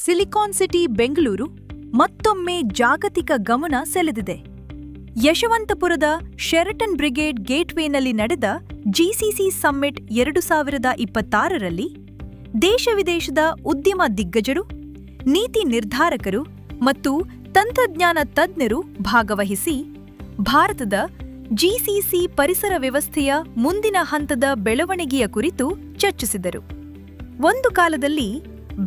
Silicon city Bengaluru ಮತ್ತೊಮ್ಮೆ ಜಾಗತಿಕ ಗಮನ ಸೆಳೆದಿದೆ. ಯಶವಂತಪುರದ ಶೆರಟನ್ ಬ್ರಿಗೇಡ್ ಗೇಟ್ವೇನಲ್ಲಿ ನಡೆದ ಜಿಸಿಸಿ ಸಮ್ಮಿಟ್ 2026ರಲ್ಲಿ ದೇಶ ವಿದೇಶದ ಉದ್ಯಮ ದಿಗ್ಗಜರು, ನೀತಿ ನಿರ್ಧಾರಕರು ಮತ್ತು ತಂತ್ರಜ್ಞಾನ ತಜ್ಞರು ಭಾಗವಹಿಸಿ ಭಾರತದ ಜಿಸಿಸಿ ಪರಿಸರ ವ್ಯವಸ್ಥೆಯ ಮುಂದಿನ ಹಂತದ ಬೆಳವಣಿಗೆಯ ಕುರಿತು ಚರ್ಚಿಸಿದರು. ಒಂದು ಕಾಲದಲ್ಲಿ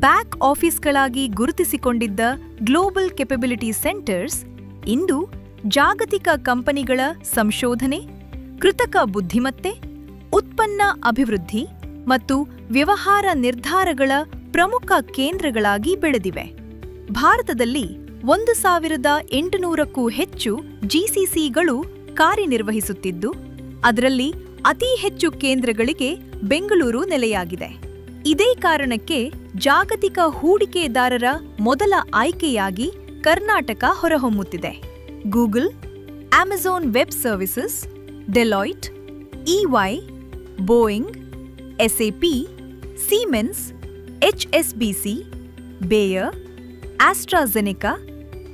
ಬ್ಯಾಕ್ ಆಫೀಸ್ಗಳಾಗಿ ಗುರುತಿಸಿಕೊಂಡಿದ್ದ ಗ್ಲೋಬಲ್ ಕೆಪಬಿಲಿಟಿ ಸೆಂಟರ್ಸ್ ಇಂದು ಜಾಗತಿಕ ಕಂಪನಿಗಳ ಸಂಶೋಧನೆ, ಕೃತಕ ಬುದ್ಧಿಮತ್ತೆ, ಉತ್ಪನ್ನ ಅಭಿವೃದ್ಧಿ ಮತ್ತು ವ್ಯವಹಾರ ನಿರ್ಧಾರಗಳ ಪ್ರಮುಖ ಕೇಂದ್ರಗಳಾಗಿ ಬೆಳೆದಿವೆ. ಭಾರತದಲ್ಲಿ 1,800ಕ್ಕೂ ಹೆಚ್ಚು ಜಿಸಿಸಿಗಳು ಕಾರ್ಯನಿರ್ವಹಿಸುತ್ತಿದ್ದು, ಅದರಲ್ಲಿ ಅತಿ ಹೆಚ್ಚು ಕೇಂದ್ರಗಳಿಗೆ ಬೆಂಗಳೂರು ನೆಲೆಯಾಗಿದೆ. ಇದೇ ಕಾರಣಕ್ಕೆ ಜಾಗತಿಕ ಹೂಡಿಕೆದಾರರ ಮೊದಲ ಆಯ್ಕೆಯಾಗಿ ಕರ್ನಾಟಕ ಹೊರಹೊಮ್ಮುತ್ತಿದೆ. Google, Amazon Web Services, Deloitte, EY, Boeing, SAP, Siemens, HSBC, Bayer, AstraZeneca,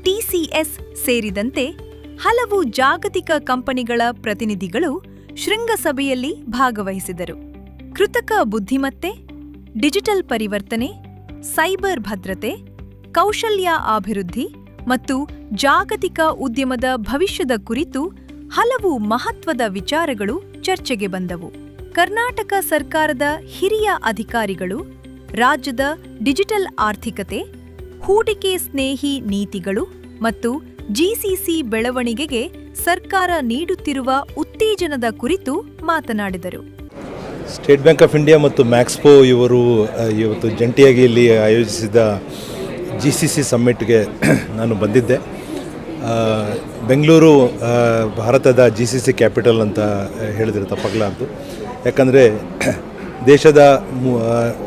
TCS ಸೇರಿದಂತೆ ಹಲವು ಜಾಗತಿಕ ಕಂಪನಿಗಳ ಪ್ರತಿನಿಧಿಗಳು ಶೃಂಗಸಭೆಯಲ್ಲಿ ಭಾಗವಹಿಸಿದರು. ಕೃತಕ ಬುದ್ಧಿಮತ್ತೆ, ಡಿಜಿಟಲ್ ಪರಿವರ್ತನೆ, ಸೈಬರ್ ಭದ್ರತೆ, ಕೌಶಲ್ಯ ಅಭಿವೃದ್ಧಿ ಮತ್ತು ಜಾಗತಿಕ ಉದ್ಯಮದ ಭವಿಷ್ಯದ ಕುರಿತು ಹಲವು ಮಹತ್ವದ ವಿಚಾರಗಳು ಚರ್ಚೆಗೆ ಬಂದವು. ಕರ್ನಾಟಕ ಸರ್ಕಾರದ ಹಿರಿಯ ಅಧಿಕಾರಿಗಳು ರಾಜ್ಯದ ಡಿಜಿಟಲ್ ಆರ್ಥಿಕತೆ, ಹೂಡಿಕೆ ಸ್ನೇಹಿ ನೀತಿಗಳು ಮತ್ತು ಜಿಸಿಸಿ ಬೆಳವಣಿಗೆಗೆ ಸರ್ಕಾರ ನೀಡುತ್ತಿರುವ ಉತ್ತೇಜನದ ಕುರಿತು ಮಾತನಾಡಿದರು. ಸ್ಟೇಟ್ ಬ್ಯಾಂಕ್ ಆಫ್ ಇಂಡಿಯಾ ಮತ್ತು ಮ್ಯಾಕ್ಸ್ಪೋ ಇವರು ಇವತ್ತು ಜಂಟಿಯಾಗಿ ಇಲ್ಲಿ ಆಯೋಜಿಸಿದ ಜಿಸಿಸಿ ಸಮ್ಮಿಟ್ಗೆ ನಾನು ಬಂದಿದ್ದೆ. ಬೆಂಗಳೂರು ಭಾರತದ ಜಿಸಿಸಿ ಕ್ಯಾಪಿಟಲ್ ಅಂತ ಹೇಳಿದರೆ ತಪ್ಪಾಗಲಾರದು. ಯಾಕಂದರೆ ದೇಶದ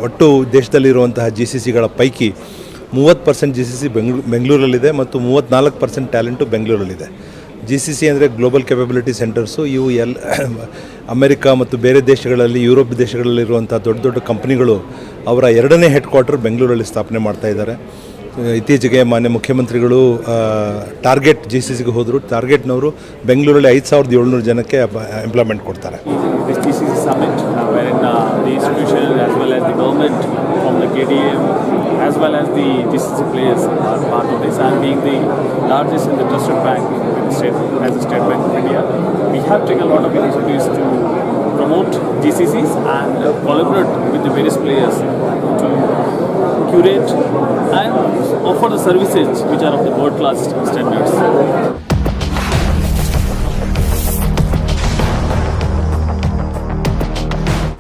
ಒಟ್ಟು ದೇಶದಲ್ಲಿರುವಂತಹ ಜಿಸಿಸಿಗಳ ಪೈಕಿ 30% ಜಿಸಿಸಿ ಬೆಂಗಳೂರಲ್ಲಿದೆ ಮತ್ತು 34% ಟ್ಯಾಲೆಂಟು ಬೆಂಗಳೂರಲ್ಲಿದೆ. ಜಿಸಿಸಿ ಅಂದರೆ ಗ್ಲೋಬಲ್ ಕೆಪಬಿಲಿಟಿ ಸೆಂಟರ್ಸು. ಇವು ಅಮೆರಿಕ ಮತ್ತು ಬೇರೆ ದೇಶಗಳಲ್ಲಿ, ಯುರೋಪ್ ದೇಶಗಳಲ್ಲಿರುವಂಥ ದೊಡ್ಡ ದೊಡ್ಡ ಕಂಪ್ನಿಗಳು ಅವರ 2ನೇ ಹೆಡ್ ಕ್ವಾರ್ಟರ್ ಬೆಂಗಳೂರಲ್ಲಿ ಸ್ಥಾಪನೆ ಮಾಡ್ತಾ ಇದ್ದಾರೆ. ಇತ್ತೀಚೆಗೆ ಮಾನ್ಯ ಮುಖ್ಯಮಂತ್ರಿಗಳು ಟಾರ್ಗೆಟ್ ಜಿಸಿಸಿಗೆ ಹೋದರು. ಟಾರ್ಗೆಟ್ನವರು ಬೆಂಗಳೂರಲ್ಲಿ 5,700 ಜನಕ್ಕೆ ಎಂಪ್ಲಾಯ್ಮೆಂಟ್ ಕೊಡ್ತಾರೆ. As well as the GCC players are part of this, and being the largest and the trusted bank in the state, as the State Bank of India, we have taken a lot of initiatives to promote GCCs and collaborate with the various players to curate and offer the services which are of the world-class standards.